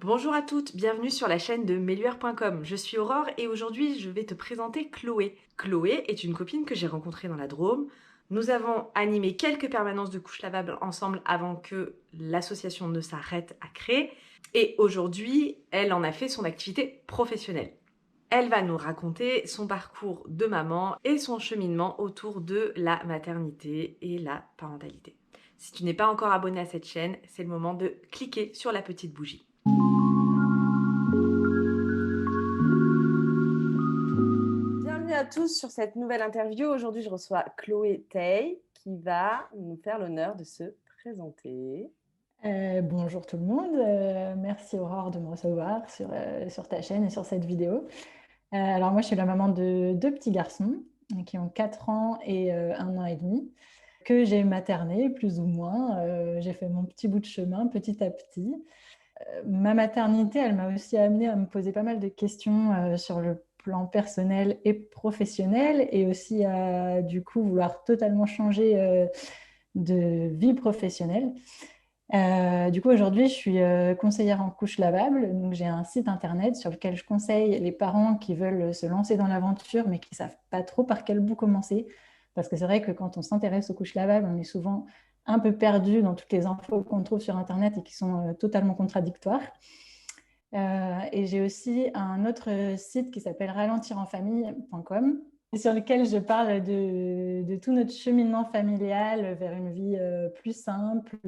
Bonjour à toutes, bienvenue sur la chaîne de meluire.com. Je suis Aurore et aujourd'hui je vais te présenter Chloé. Chloé est une copine que j'ai rencontrée dans la Drôme. Nous avons animé quelques permanences de couches lavables ensemble avant que l'association ne s'arrête à créer. Et aujourd'hui, elle en a fait son activité professionnelle. Elle va nous raconter son parcours de maman et son cheminement autour de la maternité et la parentalité. Si tu n'es pas encore abonné à cette chaîne, c'est le moment de cliquer sur la petite bougie. Bienvenue à tous sur cette nouvelle interview. Aujourd'hui, je reçois Chloé Tay qui va nous faire l'honneur de se présenter. Bonjour tout le monde, merci Aurore de me recevoir sur ta chaîne et sur cette vidéo. Alors moi je suis la maman de deux petits garçons qui ont 4 ans et 1 an et demi, que j'ai materné plus ou moins. J'ai fait mon petit bout de chemin petit à petit. Ma maternité, elle m'a aussi amenée à me poser pas mal de questions sur le plan personnel et professionnel, et aussi à du coup vouloir totalement changer de vie professionnelle. Du coup, aujourd'hui, je suis conseillère en couches lavables. Donc, j'ai un site internet sur lequel je conseille les parents qui veulent se lancer dans l'aventure, mais qui ne savent pas trop par quel bout commencer. Parce que c'est vrai que quand on s'intéresse aux couches lavables, on est souvent un peu perdu dans toutes les infos qu'on trouve sur internet et qui sont totalement contradictoires. Et j'ai aussi un autre site qui s'appelle ralentirenfamille.com, sur lequel je parle de tout notre cheminement familial vers une vie plus simple,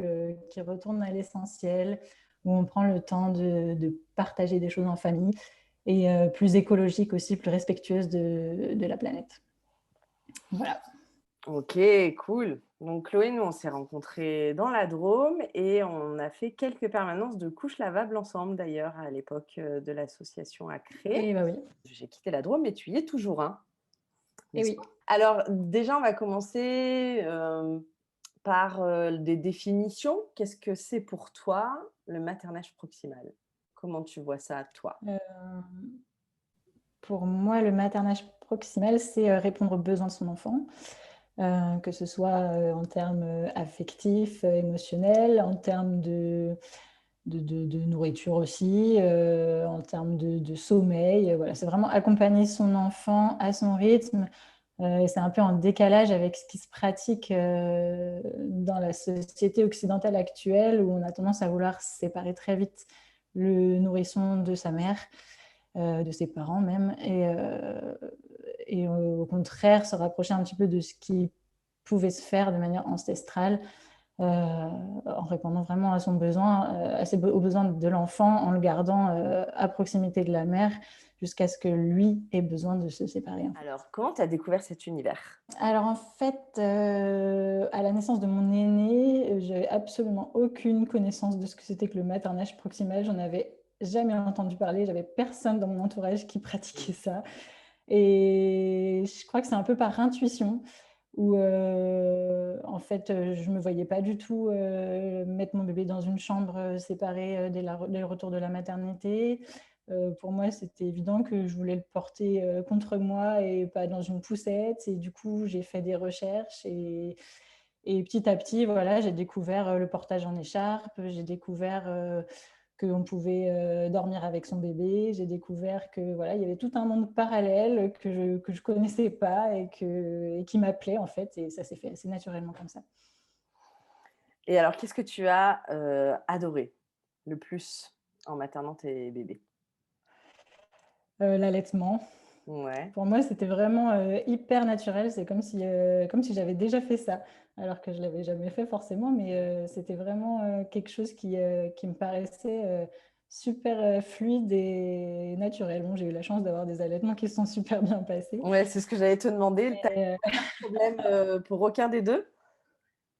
qui retourne à l'essentiel, où on prend le temps de partager des choses en famille, et plus écologique aussi, plus respectueuse de la planète. Voilà. Ok, cool. Donc Chloé, nous, on s'est rencontrés dans la Drôme et on a fait quelques permanences de couches lavables ensemble d'ailleurs à l'époque de l'association à créer. Et bah oui. J'ai quitté la Drôme, mais tu y es toujours, hein, Et n'est-ce oui. pas? Alors déjà, on va commencer par des définitions. Qu'est-ce que c'est pour toi le maternage proximal? Comment tu vois ça, toi? Euh, pour moi, le maternage proximal, c'est répondre aux besoins de son enfant. Que ce soit en termes affectifs, émotionnels, en termes de nourriture aussi, en termes de sommeil. Voilà, c'est vraiment accompagner son enfant à son rythme. Et c'est un peu en décalage avec ce qui se pratique dans la société occidentale actuelle, où on a tendance à vouloir séparer très vite le nourrisson de sa mère, de ses parents même, et au contraire se rapprocher un petit peu de ce qui pouvait se faire de manière ancestrale, en répondant vraiment à son besoin, aux besoins de l'enfant, en le gardant à proximité de la mère, jusqu'à ce que lui ait besoin de se séparer, en fait. Alors, comment tu as découvert cet univers? Alors en fait, à la naissance de mon aîné, j'avais absolument aucune connaissance de ce que c'était que le maternage proximal. J'en avais jamais entendu parler. J'avais personne dans mon entourage qui pratiquait ça. Et je crois que c'est un peu par intuition, où en fait, je me voyais pas du tout mettre mon bébé dans une chambre séparée dès le retour de la maternité. Pour moi, c'était évident que je voulais le porter contre moi et pas dans une poussette. Et du coup, j'ai fait des recherches, et petit à petit, voilà, j'ai découvert le portage en écharpe. J'ai découvert qu'on pouvait dormir avec son bébé. J'ai découvert que voilà, il y avait tout un monde parallèle que je connaissais pas, et qui m'appelait en fait. Et ça s'est fait assez naturellement comme ça. Et alors, qu'est-ce que tu as adoré le plus en maternant tes bébés? L'allaitement. Ouais. Pour moi, c'était vraiment hyper naturel. C'est comme si j'avais déjà fait ça, alors que je l'avais jamais fait forcément, mais c'était vraiment quelque chose qui me paraissait super fluide et naturel. Bon, j'ai eu la chance d'avoir des allaitements qui se sont super bien passés. Ouais, c'est ce que j'allais te demander. Tu as Et, aucun problème pour aucun des deux?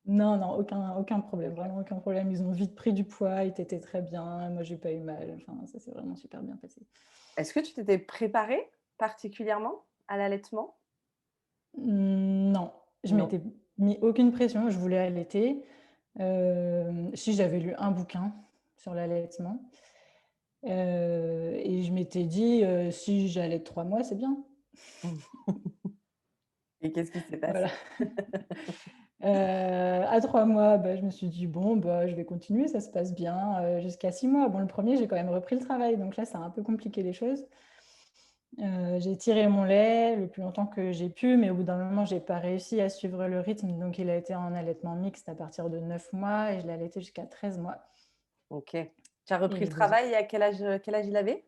non, non, aucun problème, Ok. vraiment aucun problème. Ils ont vite pris du poids, ils étaient très bien. Moi, j'ai pas eu mal. Enfin, ça s'est vraiment super bien passé. Est-ce que tu t'étais préparée particulièrement à l'allaitement? Non, je Non. m'étais mis aucune pression. Je voulais allaiter. Si j'avais lu un bouquin sur l'allaitement, et je m'étais dit, si j'allais 3 mois, c'est bien. Et qu'est-ce qui s'est passé? Voilà. À 3 mois, bah, je me suis dit, bon, bah, je vais continuer, ça se passe bien, jusqu'à 6 mois. Bon, le premier, j'ai quand même repris le travail, donc là, ça a un peu compliqué les choses. J'ai tiré mon lait le plus longtemps que j'ai pu, mais au bout d'un moment, j'ai pas réussi à suivre le rythme. Donc, il a été en allaitement mixte à partir de 9 mois et je l'ai allaité jusqu'à 13 mois. OK. Tu as Et repris le le deuxième, travail à quel âge il avait?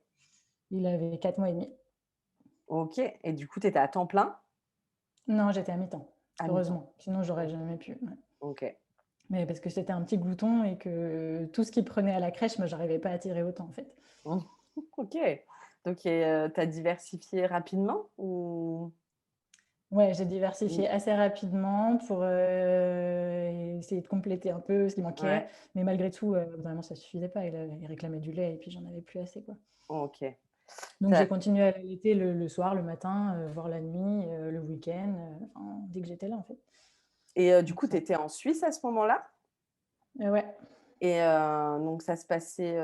il avait 4 mois et demi. OK, et du coup, tu étais à temps plein? Non, j'étais à mi-temps, À mi-temps. heureusement. Sinon, j'aurais O jamais pu. Ouais. OK. Mais parce que c'était un petit glouton et que tout ce qu'il prenait à la crèche, moi, j'arrivais pas à tirer autant, en fait. Mmh. OK. Donc tu as diversifié rapidement ou? Ouais, j'ai Mmh. diversifié assez rapidement pour essayer de compléter un peu ce qui manquait. Ouais, Mais malgré tout, vraiment, ça suffisait pas. Il réclamait du lait et puis j'en avais plus assez, quoi. OK. Donc Tu j'ai continué à l'allaiter le soir, le matin, voire la nuit, le week-end, enfin, dès que j'étais là, en fait. Et du Donc coup, tu ça, étais en Suisse à ce moment-là? ouais. Et donc ça se passait,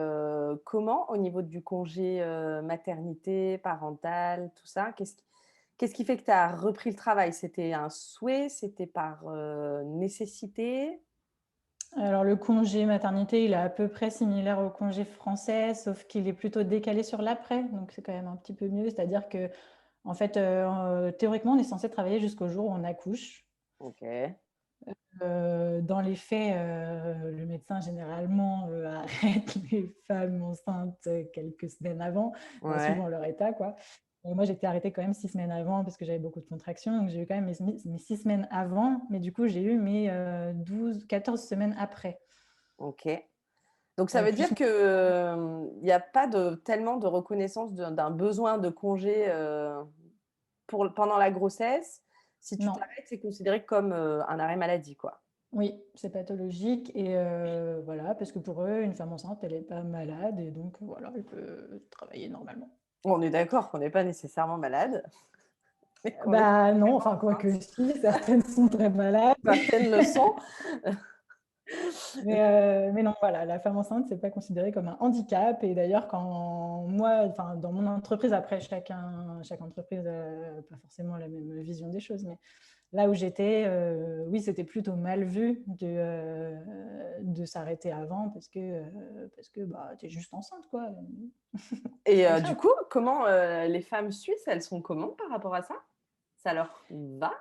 comment au niveau du congé, maternité, parental, tout ça? Qu'est-ce qui fait que tu as repris le travail? C'était un souhait? C'était par, nécessité? Alors le congé maternité, il est à peu près similaire au congé français, sauf qu'il est plutôt décalé sur l'après, donc c'est quand même un petit peu mieux. C'est-à-dire que, en fait, théoriquement, on est censé travailler jusqu'au jour où on accouche. OK. Dans les faits, le médecin généralement arrête les femmes enceintes quelques semaines avant, Ouais. suivant leur état, quoi. Et moi, j'étais arrêtée quand même 6 semaines avant parce que j'avais beaucoup de contractions. Donc, j'ai eu quand même mes 6 semaines avant, mais du coup, j'ai eu mes 12, 14 semaines après. OK. Donc ça veut Plus dire que, il y a pas tellement de reconnaissance d'un besoin de congé, pendant la grossesse. Si tu non, t'arrêtes, c'est considéré comme, un arrêt maladie, quoi. oui, c'est pathologique. Et voilà, parce que pour eux, une femme enceinte, elle n'est pas malade et donc voilà, elle peut travailler normalement. On est d'accord qu'on n'est pas nécessairement malade, mais qu'on est Bah non, forcément enfin, enceinte. quoique si, certaines sont très malades. Certaines le sont. Mais non, voilà, la femme enceinte, c'est pas considéré comme un handicap. Et d'ailleurs, quand moi, enfin, dans mon entreprise, après, chaque entreprise n'a pas forcément la même vision des choses, mais là où j'étais, oui, c'était plutôt mal vu de s'arrêter avant parce que bah, tu es juste enceinte, quoi. Et Pas du grave. coup, comment, les femmes suisses, elles sont comment par rapport à ça? Ça leur va?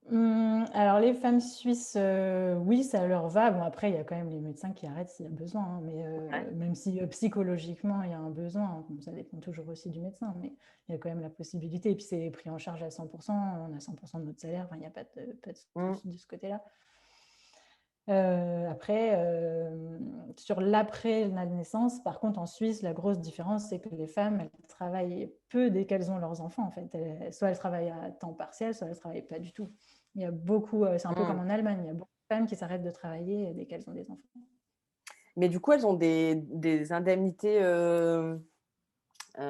Alors les femmes suisses, oui, ça leur va. Bon, après, il y a quand même les médecins qui arrêtent s'il y a besoin, hein, mais Ouais. même si psychologiquement, il y a un besoin, hein, bon, ça dépend toujours aussi du médecin, mais il y a quand même la possibilité. Et puis c'est pris en charge à 100%, on a 100% de notre salaire, enfin, il n'y a pas de Mmh. souci de ce côté-là. Après, sur l'après la naissance, par contre, en Suisse, la grosse différence, c'est que les femmes, elles travaillent peu dès qu'elles ont leurs enfants, en fait. Soit elles travaillent à temps partiel, soit elles ne travaillent pas du tout. Il y a beaucoup, c'est un peu comme Mmh. en Allemagne, il y a beaucoup de femmes qui s'arrêtent de travailler dès qu'elles ont des enfants. Mais du coup, elles ont des indemnités,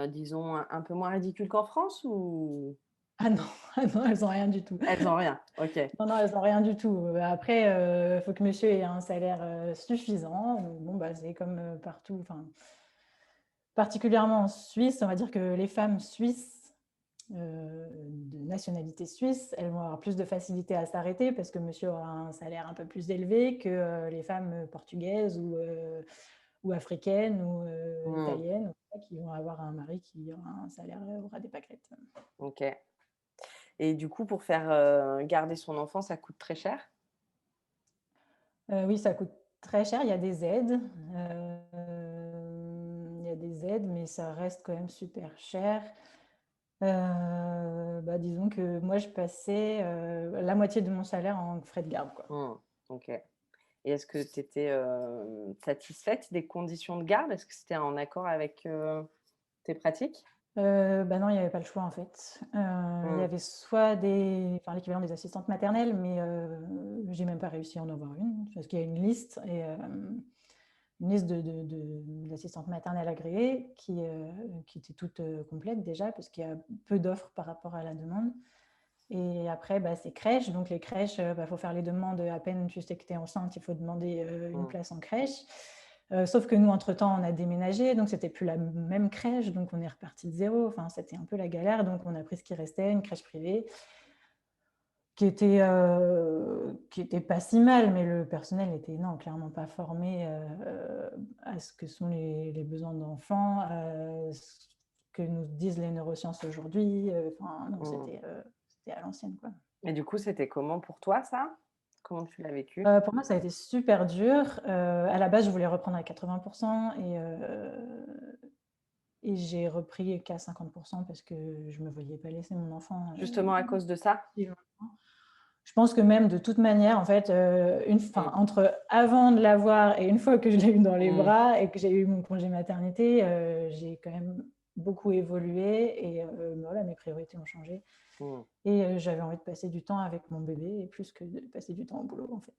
disons un peu moins ridicules qu'en France ou? Ah non, ah non, elles n'ont rien du tout. Elles ont rien? OK. Non, non, elles n'ont rien du tout. Après, il faut que monsieur ait un salaire suffisant. Donc, bon, bah, c'est comme partout. Enfin, particulièrement en Suisse, on va dire que les femmes suisses de nationalité suisse, elles vont avoir plus de facilité à s'arrêter parce que monsieur aura un salaire un peu plus élevé que les femmes portugaises ou africaines ou Mmh. italiennes qui vont avoir un mari qui aura un salaire, aura des pâquerettes. OK. Et du coup, pour faire, garder son enfant, ça coûte très cher? Oui, ça coûte très cher. Il y a des aides. Il y a des aides, mais ça reste quand même super cher. Bah, disons que moi, je passais la moitié de mon salaire en frais de garde, quoi. Mmh. OK. Et est-ce que tu étais, satisfaite des conditions de garde? Est-ce que c'était en accord avec, tes pratiques? Bah non, il n'y avait pas le choix en fait. Il y Mmh. avait soit enfin, l'équivalent des assistantes maternelles, mais j'ai même pas réussi à en avoir une, parce qu'il y a une liste, et une liste d'assistantes maternelles agréées qui était toute complète déjà, parce qu'il y a peu d'offres par rapport à la demande. Et après, bah, c'est crèche. Donc les crèches, bah, faut faire les demandes à peine tu sais que tu es enceinte, il faut demander une Mmh. place en crèche. Sauf que nous, entre-temps, on a déménagé, donc c'était plus la même crèche, donc on est reparti de zéro. Enfin, c'était un peu la galère, donc on a pris ce qui restait, une crèche privée. qui était pas si mal, mais le personnel était non, clairement pas formé à ce que sont les besoins d'enfants, à ce que nous disent les neurosciences aujourd'hui. Enfin, non, Mmh. c'était à l'ancienne, quoi. Et du coup, c'était comment pour toi ça? Comment tu l'as vécu? Pour moi, ça a été super dur. À la base, je voulais reprendre à 80 et j'ai repris qu'à 50 parce que je me voyais pas laisser mon enfant, Justement à cause de ça? vivre. Je pense que même de toute manière, en fait, Mmh. entre avant de l'avoir et une fois que je l'ai eu dans les Mmh. bras et que j'ai eu mon congé maternité, j'ai quand même beaucoup évolué et voilà, mes priorités ont changé. Mmh. Et j'avais envie de passer du temps avec mon bébé et plus que de passer du temps au boulot, en fait.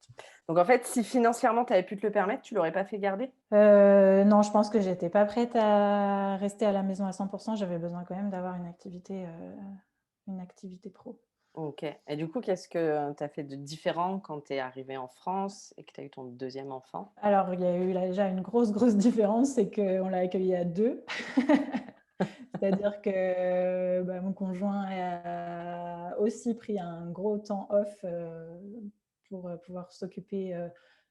Donc en fait, si financièrement tu avais pu te le permettre, tu l'aurais pas fait garder? Non, je pense que j'étais pas prête à rester à la maison à 100%. J'avais besoin quand même d'avoir une activité pro. OK. Et du coup, qu'est-ce que tu as fait de différent quand tu es arrivée en France et que tu as eu ton deuxième enfant? Alors, il y a eu là déjà une grosse, grosse différence, c'est qu'on l'a accueilli à 2. C'est-à-dire que bah, mon conjoint a aussi pris un gros temps off pour pouvoir s'occuper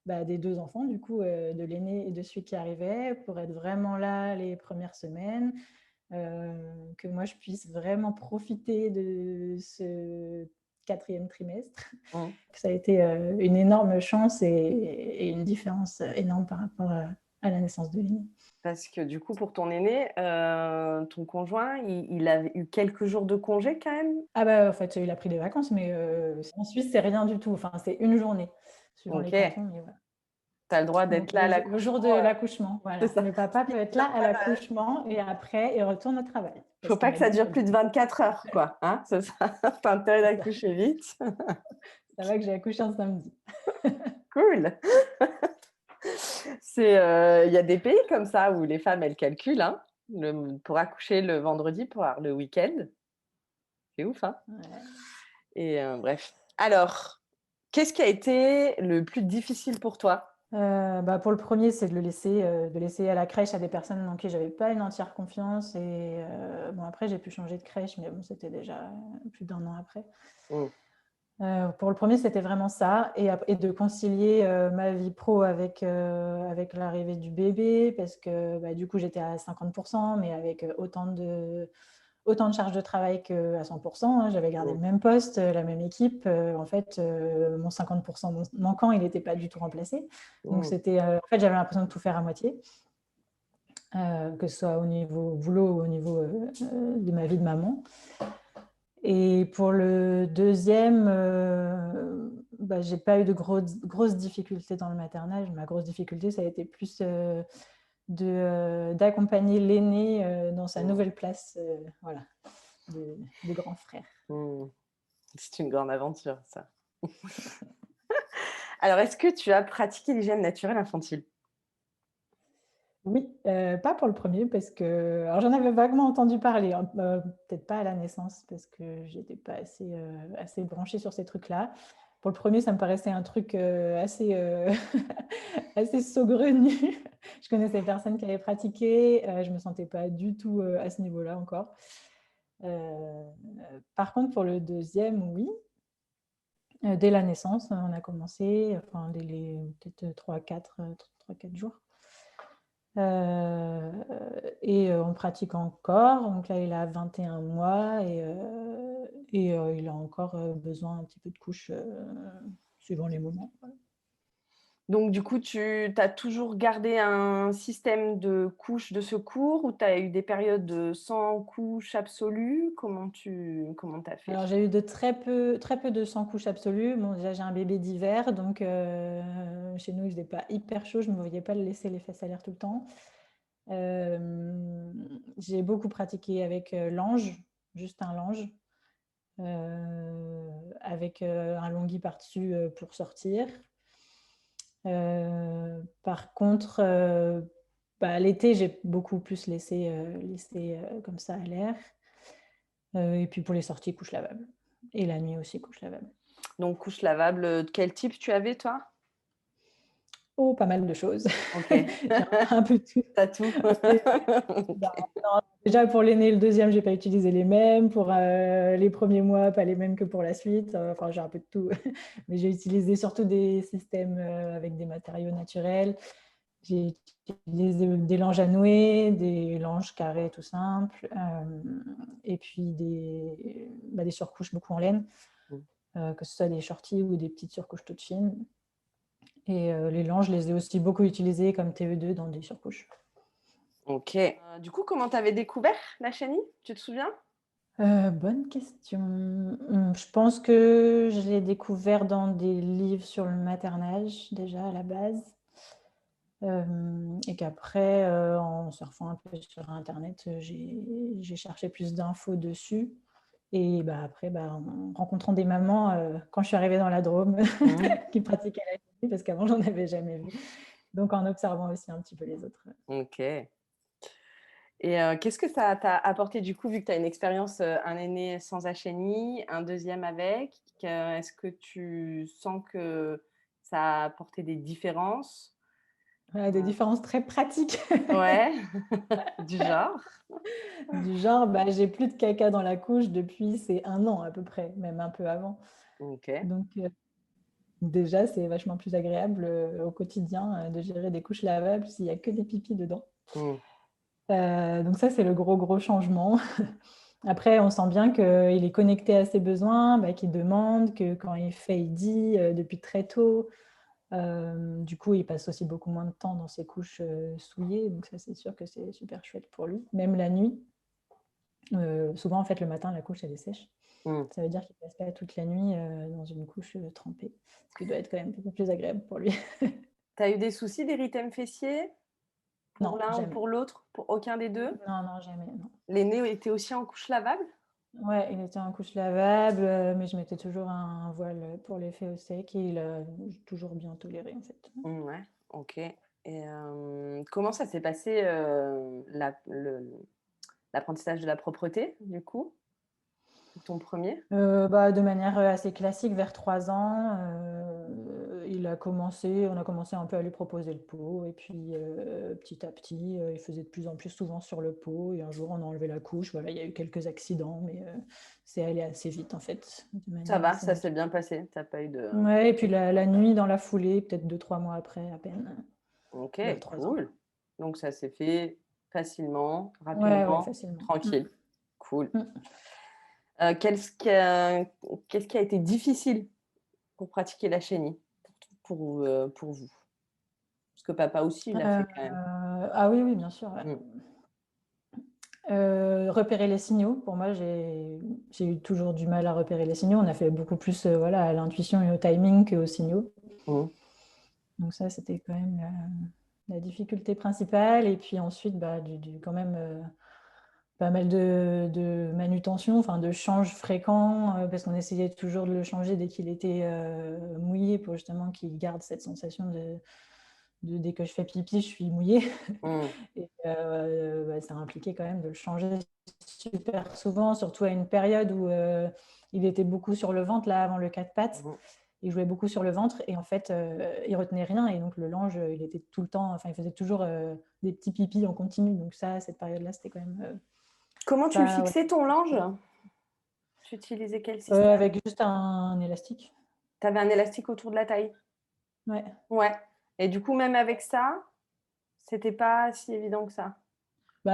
bah, des 2 enfants, du coup, de l'aîné et de celui qui arrivait, pour être vraiment là les premières semaines, que moi je puisse vraiment profiter de ce 4e trimestre. Mmh. Ça a été une énorme chance et une différence énorme par rapport à la naissance de l'aîné. Parce que du coup, pour ton aîné, ton conjoint, il avait eu quelques jours de congé quand même? Ah bah, en fait, il a pris des vacances, mais en Suisse, c'est rien du tout. Enfin, c'est une journée, suivant les OK. cantons, mais voilà. Tu as le droit Donc d'être là à le jour l'accouchement, de l'accouchement, c'est voilà. ça. Le papa peut être là à l'accouchement et après, il retourne au travail. Faut Parce qu'il pas que m'a ça dit dure plus de 24 heures, quoi, hein, c'est ça? Tu as intérêt c'est ça. d'accoucher vite. Ça va que j'ai accouché un samedi. Cool. C'est, il y a des pays comme ça où les femmes, elles calculent, hein, pour accoucher le vendredi pour avoir le week-end. C'est ouf, hein? Ouais. Et bref. Alors, qu'est-ce qui a été le plus difficile pour toi? Bah, pour le premier, c'est de laisser à la crèche à des personnes en qui j'avais pas une entière confiance et bon après j'ai pu changer de crèche, mais bon, c'était déjà plus d'1 an après. Mmh. Pour le premier, c'était vraiment ça et de concilier, ma vie pro avec l'arrivée du bébé parce que, bah, du coup, j'étais à 50 mais avec, autant de charges de travail qu'à 100 hein. J'avais gardé Mmh. le même poste, la même équipe, en fait, mon 50 manquant, il n'était pas du tout remplacé. Donc Mmh. c'était, en fait, j'avais l'impression de tout faire à moitié, que ce soit au niveau boulot ou au niveau, de ma vie de maman. Et pour le deuxième, bah, j'ai pas eu de grosses difficultés dans le maternage. Ma grosse difficulté, ça a été plus d'accompagner l'aîné dans sa Mmh. nouvelle place voilà, de grand frère. Mmh. C'est une grande aventure, ça. Alors, est-ce que tu as pratiqué l'hygiène naturelle infantile? Oui, pas pour le premier parce que alors j'en avais vaguement entendu parler, hein, peut-être pas à la naissance parce que j'étais pas assez branchée sur ces trucs-là. Pour le premier, ça me paraissait un truc assez assez saugrenu. Je connaissais personne qui avait pratiqué, je me sentais pas du tout à ce niveau-là encore. Par contre, pour le deuxième, oui. Dès la naissance, on a commencé, enfin dès les peut-être 3-4 jours. Et on pratique encore. Donc là, il a 21 mois et il a encore besoin un petit peu de couches suivant les moments. Donc du coup, tu as toujours gardé un système de couches de secours ou tu as eu des périodes sans couche absolue? Comment tu as fait? Alors, j'ai eu de très peu de sans couche absolue. Bon, déjà, j'ai un bébé d'hiver, donc chez nous, il faisait pas hyper chaud. Je ne me voyais pas le laisser les fesses à l'air tout le temps. J'ai beaucoup pratiqué avec l'ange, juste un lange, avec un longhi par-dessus pour sortir. Par contre, bah, l'été, j'ai beaucoup plus laissé comme ça à l'air. Et puis pour les sorties, couche lavable. Et la nuit aussi, couche lavable. Donc couche lavable, quel type tu avais toi? Oh, pas mal de choses. Ok, J'ai un peu tout. t'as tout. Bah, Ok. non, déjà pour l'aîné et le deuxième, j'ai pas utilisé les mêmes. Pour les premiers mois, pas les mêmes que pour la suite. Enfin, j'ai un peu de tout. Mais j'ai utilisé surtout des systèmes avec des matériaux naturels. J'ai utilisé des langes à nouer, des langes carrées tout simples, et puis des surcouches beaucoup en laine, que ce soit des shorties ou des petites surcouches toutes fines. Et les langes, je les ai aussi beaucoup utilisées comme TE2 dans des surcouches. Ok. Du coup, comment t'avais découvert la chenille? Tu te souviens? Bonne question. Je pense que je l'ai découvert dans des livres sur le maternage déjà à la base. Et qu'après, en surfant un peu sur Internet, j'ai cherché plus d'infos dessus. Et bah, après, en rencontrant des mamans, quand je suis arrivée dans la Drôme, qui pratiquaient la chenille, parce qu'avant, j'en avais jamais vu. Donc, en observant aussi un petit peu les autres. Ok. Et qu'est-ce que ça t'a apporté du coup, vu que tu as une expérience, un aîné sans chenille, un deuxième avec, est-ce que tu sens que ça a apporté des différences? Voilà, des différences très pratiques. Ouais, du genre? Du genre, j'ai plus de caca dans la couche depuis c'est 1 an à peu près, même un peu avant. OK. Donc, déjà, c'est vachement plus agréable au quotidien de gérer des couches lavables s'il n'y a que des pipis dedans. Mmh. Donc ça, c'est le gros changement. Après, on sent bien qu'il est connecté à ses besoins, qu'il demande, que quand il fait, il dit depuis très tôt. Du coup, il passe aussi beaucoup moins de temps dans ses couches souillées. Donc ça, c'est sûr que c'est super chouette pour lui. Même la nuit. Souvent, en fait, le matin, la couche, elle est sèche. Mmh. Ça veut dire qu'il ne passe pas toute la nuit dans une couche trempée. Ce qui doit être quand même beaucoup plus agréable pour lui. Tu as eu des soucis d'érythème fessier pour Non, l'un ou jamais. pour l'autre? Pour aucun des 2? Non, jamais. Non. L'aîné était aussi en couche lavable? Ouais, il était en couche lavable, mais je mettais toujours un voile pour l'effet au sec et il a toujours bien toléré en fait. Ouais, OK. Et comment ça s'est passé, l'apprentissage de la propreté, du coup, pour ton premier? De manière assez classique, vers 3 ans, on a commencé un peu à lui proposer le pot et puis petit à petit, il faisait de plus en plus souvent sur le pot et un jour on a enlevé la couche. Voilà, il y a eu quelques accidents, mais c'est allé assez vite en fait, de Ça manière va, assez ça s'est naturelle. bien passé? Tu as pas eu de Ouais, et puis la nuit dans la foulée, peut-être 2-3 mois après à peine, OK, vers 3 ans. cool. Donc ça s'est fait facilement, Ouais, rapidement, facilement. tranquille. Cool. Mm. Qu'est-ce qui a été difficile pour pratiquer la chenille pour vous? Parce que papa aussi, il l'a fait quand même. Ah oui, oui, bien sûr, ouais. Mmh. Repérer les signaux, pour moi, j'ai eu toujours du mal à repérer les signaux. On a fait beaucoup plus voilà, à l'intuition et au timing qu'aux signaux. Mmh. Donc ça, c'était quand même la difficulté principale. Et puis ensuite, quand même pas mal de manutention, enfin de change fréquent, parce qu'on essayait toujours de le changer dès qu'il était mouillé pour justement qu'il garde cette sensation dès que je fais pipi, je suis mouillée. Mmh. Et ça impliquait quand même de le changer super souvent, surtout à une période où il était beaucoup sur le ventre, là, avant le 4 pattes. Mmh. Il jouait beaucoup sur le ventre et en fait, il retenait rien. Et donc, le lange, il était tout le temps, enfin, il faisait toujours des petits pipis en continu. Donc, ça, cette période-là, c'était quand même Comment tu le pas. Ouais. fixais ton linge? Tu utilisais quel système? Avec juste un élastique. Tu avais un élastique autour de la taille? Ouais. Ouais. Et du coup, même avec ça, c'était pas si évident que ça?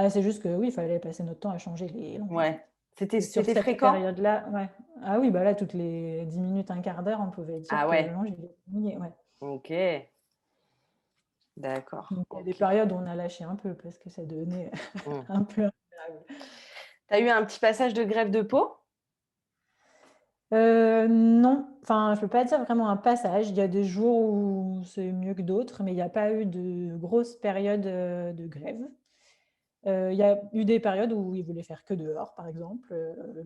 C'est juste que oui, il fallait passer notre temps à changer les langes en Ouais. fait. C'était Et sur c'était cette fréquent? période-là, ouais. Ah oui, là, toutes les 10 minutes, un quart d'heure, on pouvait dire Ah que le ouais. lange, il est mouillé. Ouais. OK. D'accord. Donc, il y a des OK. périodes où on a lâché un peu parce que ça devenait Mmh. un peu ingérable. Tu as eu un petit passage de greffe de peau? Non, enfin, je peux pas dire vraiment un passage. Il y a des jours où c'est mieux que d'autres, mais il n'y a pas eu de grosse période de grève. Il y a eu des périodes où il voulait faire que dehors, par exemple,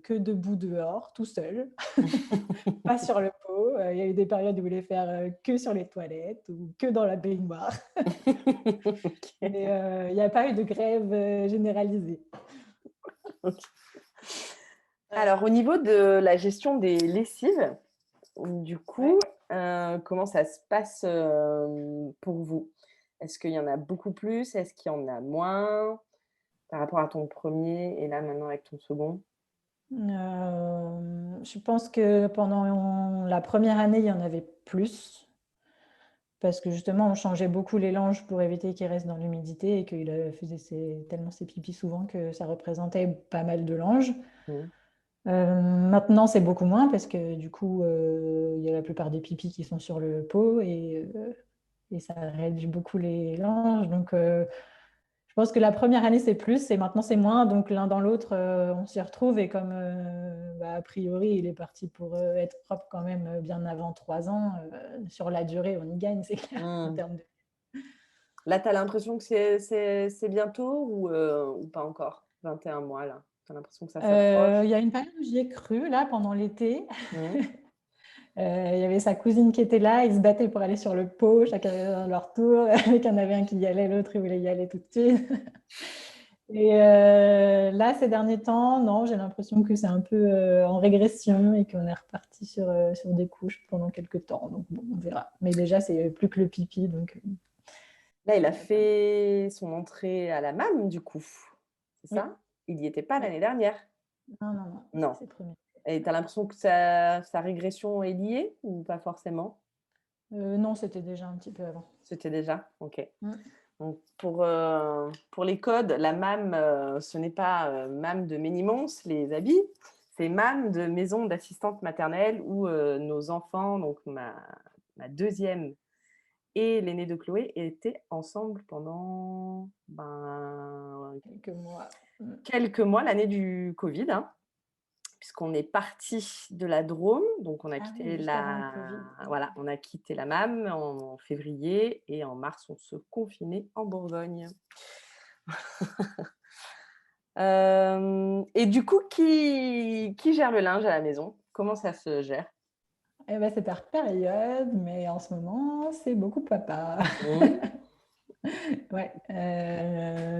que debout dehors, tout seul, pas sur le pot. Il y a eu des périodes où il voulait faire que sur les toilettes ou que dans la baignoire. OK. Mais il n'y a pas eu de grève généralisée. OK. Alors au niveau de la gestion des lessives, du coup, Ouais. Comment ça se passe, pour vous? Est-ce qu'il y en a beaucoup plus? Est-ce qu'il y en a moins par rapport à ton premier et là maintenant avec ton second? Je pense que pendant la première année, il y en avait plus parce que justement, on changeait beaucoup les langes pour éviter qu'ils restent dans l'humidité et qu'il faisait tellement ses pipis souvent que ça représentait pas mal de langes. Mmh. Maintenant, c'est beaucoup moins parce que du coup, il y a la plupart des pipis qui sont sur le pot et ça réduit beaucoup les langes. Donc, je pense que la première année, c'est plus et maintenant, c'est moins. Donc, l'un dans l'autre, on s'y retrouve. Et comme, a priori, il est parti pour être propre quand même bien avant 3 ans, sur la durée, on y gagne, c'est clair, en Mmh. termes de... Là, tu as l'impression que c'est bientôt ou pas encore? 21 mois là, tu as l'impression que ça Il s'approche? y a une période où j'y ai cru, là, pendant l'été. Mmh. Il y avait sa cousine qui était là, ils se battaient pour aller sur le pot, chacun avait dans leur tour. Il y en avait un qui y allait, l'autre il voulait y aller tout de suite. Et là, ces derniers temps, non, j'ai l'impression que c'est un peu en régression et qu'on est reparti sur des couches pendant quelques temps. Donc bon, on verra. Mais déjà, c'est plus que le pipi, donc Là, il a fait son entrée à la MAM du coup, c'est oui, ça? Il y était pas oui. l'année dernière? Non, non, non, ça Non. c'est premier. Et tu as l'impression que sa régression est liée ou pas forcément? Non, c'était déjà un petit peu avant. C'était déjà? OK. Mm. Donc pour les codes, la MAM, ce n'est pas, MAM de Ménimons, les habits, c'est MAM de maison d'assistante maternelle où, nos enfants, donc ma 2e et l'aîné de Chloé étaient ensemble pendant, Quelques mois. Mm. quelques mois, l'année du covid, hein, puisqu'on est parti de la Drôme, donc on a Ah oui, quitté juste avant le Covid. voilà, on a quitté la MAM en février et en mars, on se confinait en Bourgogne. Et du coup, qui gère le linge à la maison? Comment ça se gère? Eh ben, c'est par période, mais en ce moment, c'est beaucoup papa. Mmh. Ouais,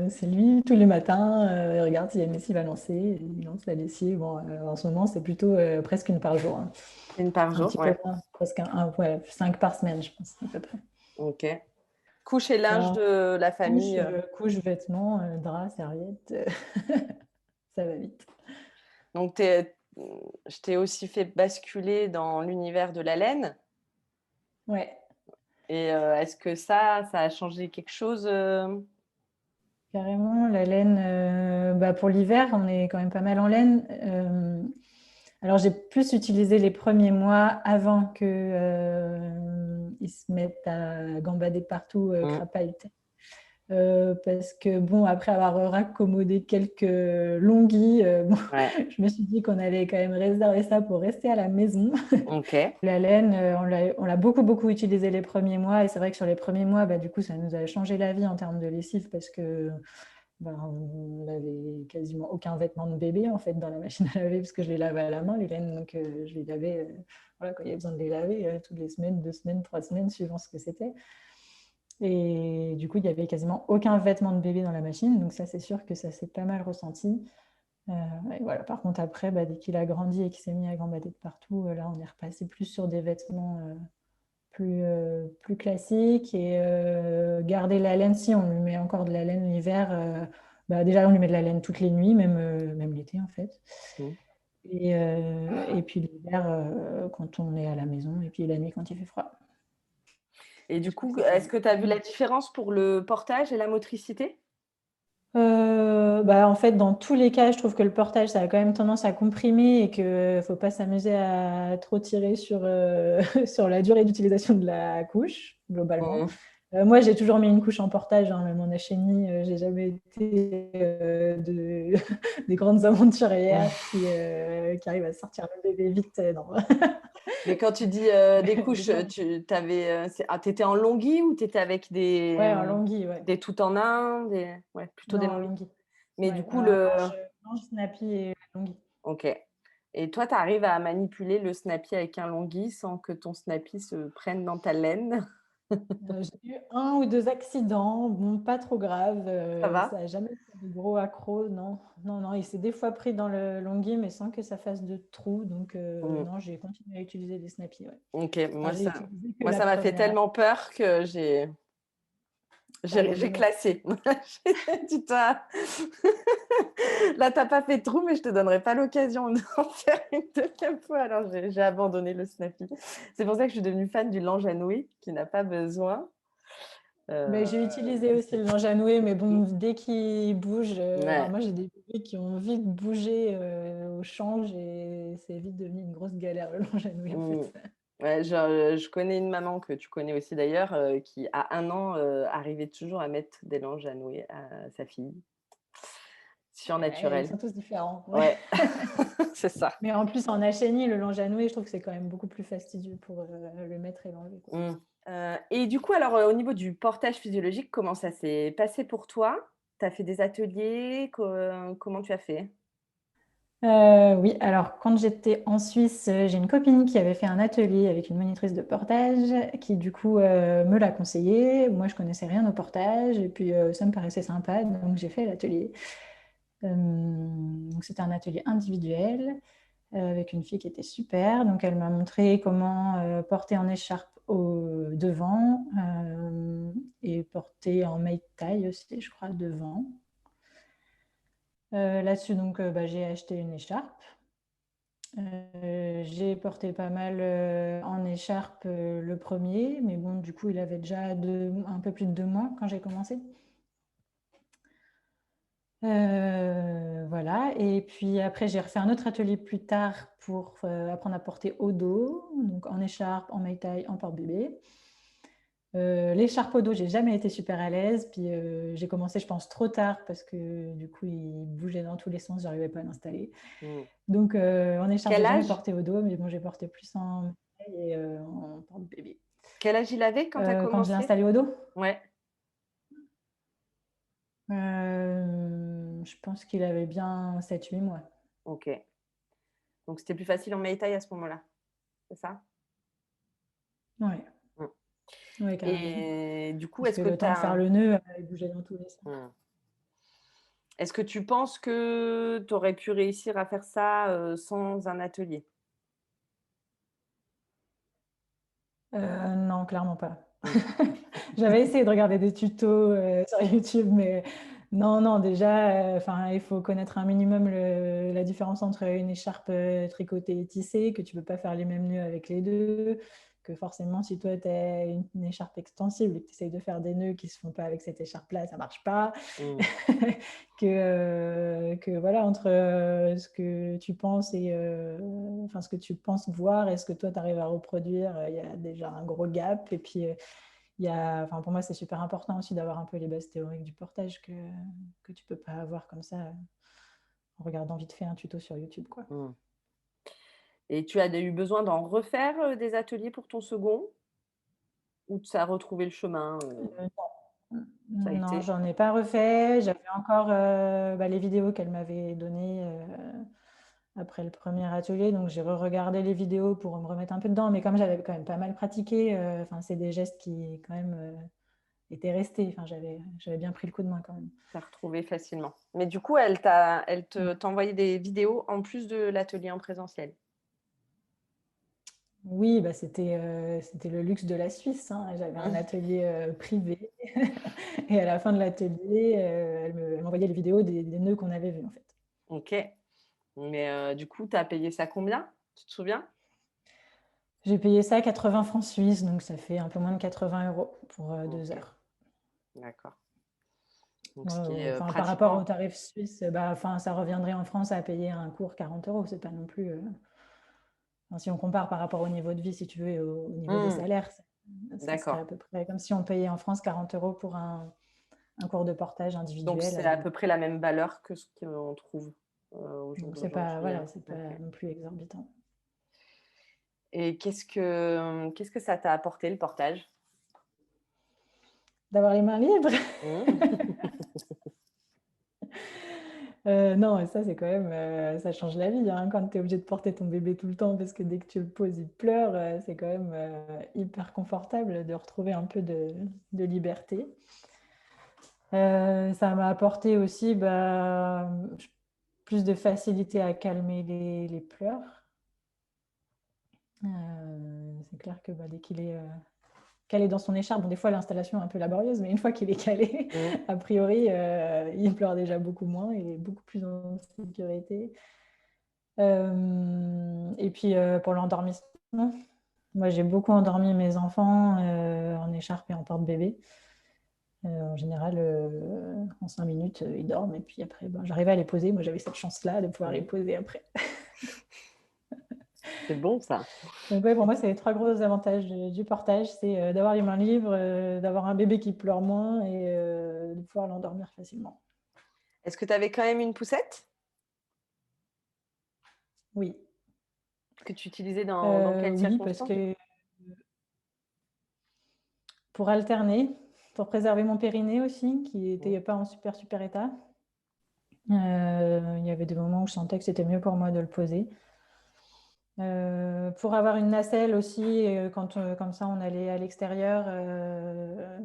c'est lui tous les matins, il regarde s'il y a une lessive à lancer, il lance la lessive. Bon, en ce moment, c'est plutôt presque une par jour, hein. Une par Un jour? petit peu Ouais. moins, presque ouais, 5 par semaine, je pense, à peu près. OK. Couche et linge Alors, de la couche, famille, couche, vêtements, draps, serviettes, ça va vite. donc je t'ai aussi fait basculer dans l'univers de la laine Ouais, et est-ce que ça a changé quelque chose, carrément. La laine, pour l'hiver, on est quand même pas mal en laine. Alors, j'ai plus utilisé les premiers mois avant que, ils se mettent à gambader partout, Mmh. crapahuter. Parce que, bon, après avoir raccommodé quelques longuis, bon, Ouais. je me suis dit qu'on allait quand même réserver ça pour rester à la maison. OK. La laine, on l'a beaucoup, beaucoup utilisé les premiers mois. Et c'est vrai que sur les premiers mois, du coup, ça nous a changé la vie en termes de lessive parce que on n'avait quasiment aucun vêtement de bébé en fait dans la machine à laver parce que je les lavais à la main les laines, donc je les lavais voilà, quand il y avait besoin de les laver toutes les semaines, 2 semaines, 3 semaines suivant ce que c'était. Et du coup il y avait quasiment aucun vêtement de bébé dans la machine, donc ça c'est sûr que ça s'est pas mal ressenti. Euh, et voilà. Par contre après, dès qu'il a grandi et qu'il s'est mis à gambader de partout, là on est repassé plus sur des vêtements plus classique et garder la laine. Si on lui met encore de la laine l'hiver, déjà on lui met de la laine toutes les nuits, même l'été en fait. Mmh. Et puis l'hiver quand on est à la maison et puis la nuit quand il fait froid. Et du Je crois coup, que c'est est-ce que tu as vu la différence pour le portage et la motricité? En fait, dans tous les cas, je trouve que le portage, ça a quand même tendance à comprimer et qu'il ne faut pas s'amuser à trop tirer sur la durée d'utilisation de la couche, globalement. Mmh. Moi, j'ai toujours mis une couche en portage, hein, même en Hacheni. J'ai jamais été des grandes aventurières qui arrivent à sortir le bébé vite. Non. Mais quand tu dis, des couches, tu avais, tu en longhi ou tu étais avec Ouais, en longuille, ouais. des tout en un, ouais, plutôt Non, des en longuis? longuille. Mais du Ouais, coup un manche snappy et longuille. OK. Et toi, tu arrives à manipuler le snappy avec un longhi sans que ton snappy se prenne dans ta laine? J'ai eu un ou 2 accidents, bon, pas trop grave, Ça ça va? a jamais été de gros accros, non. Non, non, il s'est des fois pris dans le longhi, mais sans que ça fasse de trous, donc Mmh. non, j'ai continué à utiliser des snappies, ouais. OK, Enfin, moi j'ai ça utilisé que moi la ça m'a fait première. tellement peur que Tu j'ai abandonné. classé. Tu t'as là, tu as pas fait de trou, mais je te donnerai pas l'occasion d'en faire une deuxième fois, alors j'ai abandonné le Snappy. C'est pour ça que je suis devenue fan du linge à nouer qui n'a pas besoin, Beh, heu, j'ai utilisé aussi le linge à nouer, mais bon, dès qu'il bouge, enfin, ouais. moi j'ai des bébés qui ont vite bougé au change et c'est vite devenu une grosse galère le linge à nouer en Mmh. fait. Ouais, je connais une maman que tu connais aussi d'ailleurs, qui à 1 an, arrivait toujours à mettre des langes à nouer à sa fille. Ouais, ils Surnaturel. sont tous différents, ouais. Ouais, c'est ça. Mais en plus en achénie, le linge à nouer, je trouve que c'est quand même beaucoup plus fastidieux pour le mettre et l'enlever, quoi. Mmh. Et du coup alors, au niveau du portage physiologique, comment ça s'est passé pour toi? Tu as fait des ateliers? Comment tu as fait? Oui, alors quand j'étais en Suisse, j'ai une copine qui avait fait un atelier avec une monitrice de portage qui du coup, me l'a conseillé. Moi, je connaissais rien au portage et puis, ça me paraissait sympa, donc j'ai fait l'atelier. Donc c'était un atelier individuel, avec une fille qui était super. Donc elle m'a montré comment, porter en écharpe au devant, et porter en maille-taille aussi, je crois, devant. Là-dessus donc, bah, j'ai acheté une écharpe. J'ai porté pas mal en écharpe le premier, mais bon, du coup, il avait déjà un peu plus de 2 mois quand j'ai commencé. Voilà, et puis après, j'ai refait un autre atelier plus tard pour apprendre à porter au dos, donc en écharpe, en maille-taille, en porte-bébé. L'écharpe au dos, j'ai jamais été super à l'aise, puis j'ai commencé, je pense, trop tard parce que du coup, il bougeait dans tous les sens, j'arrivais pas à l'installer. Mmh. Donc, en écharpe, Quel j'ai jamais âge? porté au dos, mais bon, j'ai porté plus en maille et en porte-bébé. Quel âge il avait quand tu as Quand je l'ai commencé? installé au dos, Ouais, je pense qu'il avait bien 7-8 mois. OK. Donc c'était plus facile en Muay Thai à ce moment-là, c'est ça? Ouais, Mmh. ouais, carrément. Et du coup, Parce est-ce que que le tu temps de faire as le nœud, il bougeait dans tous les sens. mmh. Est-ce que tu penses que tu aurais pu réussir à faire ça, sans un atelier? Non, clairement pas. Mmh. J'avais essayé de regarder des tutos sur YouTube, mais non, non, déjà, enfin, il faut connaître un minimum la différence entre une écharpe tricotée et tissée, que tu ne peux pas faire les mêmes nœuds avec les deux, que forcément, si toi, tu as une écharpe extensible et que tu essayes de faire des nœuds qui ne se font pas avec cette écharpe-là, ça ne marche pas. Mmh. Que voilà, entre ce que tu penses et enfin, ce que tu penses voir et ce que toi, tu arrives à reproduire, il y a déjà un gros gap. Et puis, enfin, pour moi, c'est super important aussi d'avoir un peu les bases théoriques du portage que tu peux pas avoir comme ça en regardant vite fait un tuto sur YouTube, quoi. Mmh. Et tu as eu besoin d'en refaire, des ateliers pour ton second? Ou ça a retrouvé le chemin, ça a Non, été? j'en ai pas refait. J'avais encore bah, les vidéos qu'elle m'avait données après le premier atelier, donc j'ai re-regardé les vidéos pour me remettre un peu dedans. Mais comme j'avais quand même pas mal pratiqué, enfin, c'est des gestes qui quand même étaient restés. Enfin, j'avais bien pris le coup de main quand même. Tu as retrouvé facilement. Mais du coup, elle t'a envoyé des vidéos en plus de l'atelier en présentiel? Oui, bah, c'était le luxe de la Suisse, hein. J'avais un Mmh. atelier privé et à la fin de l'atelier, elle m'envoyait les vidéos des nœuds qu'on avait vus en fait. OK. Mais du coup, tu as payé ça combien? Tu te souviens? J'ai payé ça 80 francs suisses, donc ça fait un peu moins de 80 € pour 2 OK, heures. d'accord. Donc ce qui est, Enfin, par rapport au pratiquement tarif suisse, bah, enfin, ça reviendrait en France à payer un cours 40 €. C'est pas non plus. Enfin, si on compare par rapport au niveau de vie, si tu veux, et au niveau des mmh, salaires, ça serait à d'accord. peu près comme si on payait en France 40 € pour un cours de portage Donc individuel. c'est à peu près la même valeur que ce qu'on trouve, au jour Donc c'est pas, d'aujourd'hui, voilà, hein? c'est pas OK. non plus exorbitant. Et qu'est-ce que ça t'a apporté le portage? D'avoir les mains libres. Mmh. Non, et ça, c'est quand même, ça change la vie, hein, quand tu es obligé de porter ton bébé tout le temps parce que dès que tu le poses, il pleure, c'est quand même hyper confortable de retrouver un peu de liberté. Ça m'a apporté aussi plus de facilité à calmer les pleurs. C'est clair que dès qu'il est calé dans son écharpe, bon, des fois l'installation est un peu laborieuse, mais une fois qu'il est calé, Mm. a priori, il pleure déjà beaucoup moins, il est beaucoup plus en sécurité. Et puis pour l'endormissement, moi j'ai beaucoup endormi mes enfants en écharpe et en porte-bébé. En général, en 5 minutes, ils dorment et puis après, j'arrivais à les poser. Moi j'avais cette chance-là de pouvoir les poser après. C'est bon, ça. Donc ouais, pour moi, c'est les 3 gros avantages du portage, c'est d'avoir les mains libres, d'avoir un bébé qui pleure moins et de pouvoir l'endormir facilement. Est-ce que tu avais quand même une poussette Oui. que tu utilisais dans quelles Oui, parce circonstances? que pour alterner, pour préserver mon périnée aussi, qui n'était pas en super super état. Il y avait des moments où je sentais que c'était mieux pour moi de le poser. Pour avoir une nacelle aussi, quand comme ça on allait à l'extérieur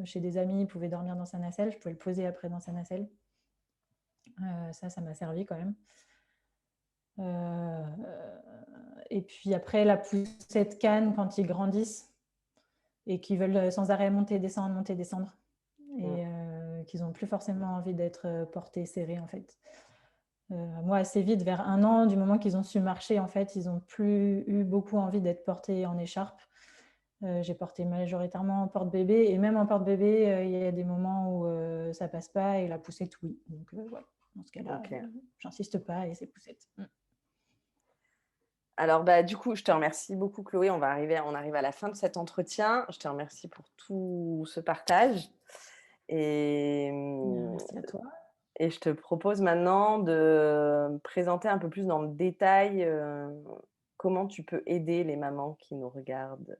chez des amis, ils pouvaient dormir dans sa nacelle, je pouvais le poser après dans sa nacelle. Ça m'a servi quand même. Et puis après, la poussette canne quand ils grandissent et qu'ils veulent sans arrêt monter, descendre. Et qu'ils n'ont plus forcément envie d'être portés, serrés en fait. Moi, assez vite, vers 1 an, du moment qu'ils ont su marcher, en fait, ils n'ont plus eu beaucoup envie d'être portés en écharpe. J'ai porté majoritairement en porte-bébé. Et même en porte-bébé, il y a des moments où ça passe pas et la poussette, oui. Donc, ouais, dans ce cas-là, j'insiste pas et c'est poussette. Alors, du coup, je te remercie beaucoup, Chloé. On arrive à la fin de cet entretien. Je te remercie pour tout ce partage. Et, Merci à toi. et je te propose maintenant de me présenter un peu plus dans le détail comment tu peux aider les mamans qui nous regardent.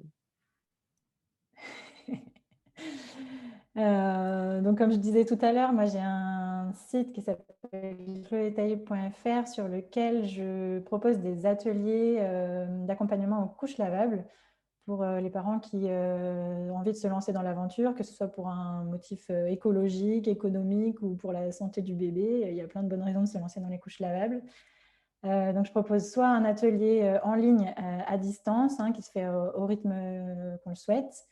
Donc, comme je disais tout à l'heure, moi j'ai un site qui s'appelle chloetaïb.fr sur lequel je propose des ateliers d'accompagnement en couches lavables pour les parents qui ont envie de se lancer dans l'aventure, que ce soit pour un motif écologique, économique ou pour la santé du bébé. Il y a plein de bonnes raisons de se lancer dans les couches lavables. Donc, je propose soit un atelier en ligne à distance, qui se fait au rythme qu'on le souhaite,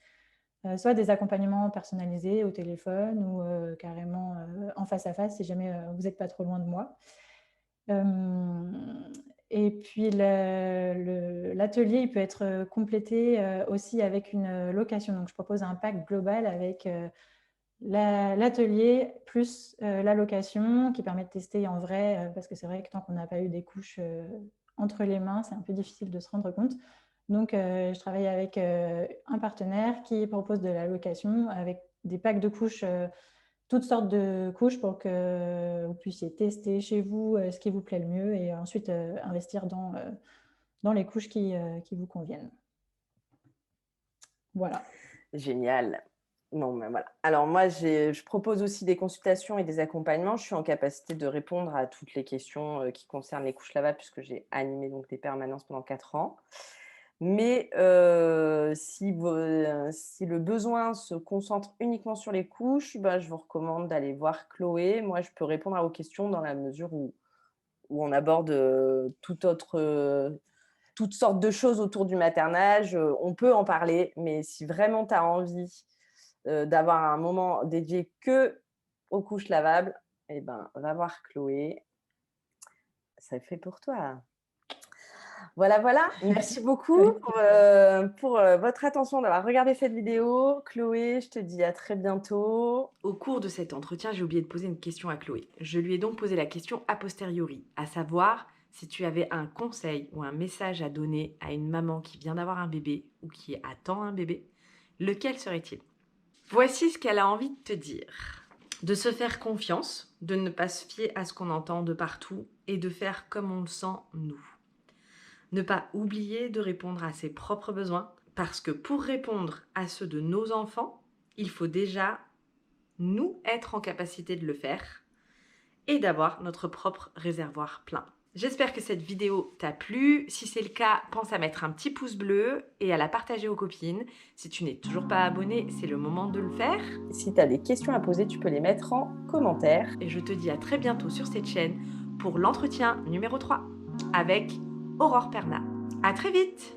soit des accompagnements personnalisés au téléphone ou carrément en face à face si jamais vous n'êtes pas trop loin de moi. Et puis l'atelier, il peut être complété aussi avec une location. Donc, je propose un pack global avec l'atelier plus la location qui permet de tester en vrai, parce que c'est vrai que tant qu'on n'a pas eu des couches entre les mains, c'est un peu difficile de se rendre compte. Donc, je travaille avec un partenaire qui propose de la location avec des packs de couches, toutes sortes de couches pour que vous puissiez tester chez vous ce qui vous plaît le mieux et ensuite investir dans les couches qui vous conviennent. Voilà. Génial. Bon, voilà. Alors moi, je propose aussi des consultations et des accompagnements. Je suis en capacité de répondre à toutes les questions qui concernent les couches lavables puisque j'ai animé donc des permanences pendant 4 ans. Mais si le besoin se concentre uniquement sur les couches, je vous recommande d'aller voir Chloé. Moi, je peux répondre à vos questions dans la mesure où on aborde toutes sortes de choses autour du maternage. On peut en parler, mais si vraiment tu as envie d'avoir un moment dédié que aux couches lavables, va voir Chloé. Ça fait pour toi. Voilà. Merci beaucoup pour votre attention, d'avoir regardé cette vidéo. Chloé, je te dis à très bientôt. Au cours de cet entretien, j'ai oublié de poser une question à Chloé. Je lui ai donc posé la question a posteriori, à savoir si tu avais un conseil ou un message à donner à une maman qui vient d'avoir un bébé ou qui attend un bébé, lequel serait-il ? Voici ce qu'elle a envie de te dire. De se faire confiance, de ne pas se fier à ce qu'on entend de partout et de faire comme on le sent nous. Ne pas oublier de répondre à ses propres besoins, parce que pour répondre à ceux de nos enfants, il faut déjà nous être en capacité de le faire et d'avoir notre propre réservoir plein. J'espère que cette vidéo t'a plu. Si c'est le cas, pense à mettre un petit pouce bleu et à la partager aux copines. Si tu n'es toujours pas abonné, c'est le moment de le faire. Si tu as des questions à poser, tu peux les mettre en commentaire. Et je te dis à très bientôt sur cette chaîne pour l'entretien numéro 3 avec Aurore Perna. À très vite!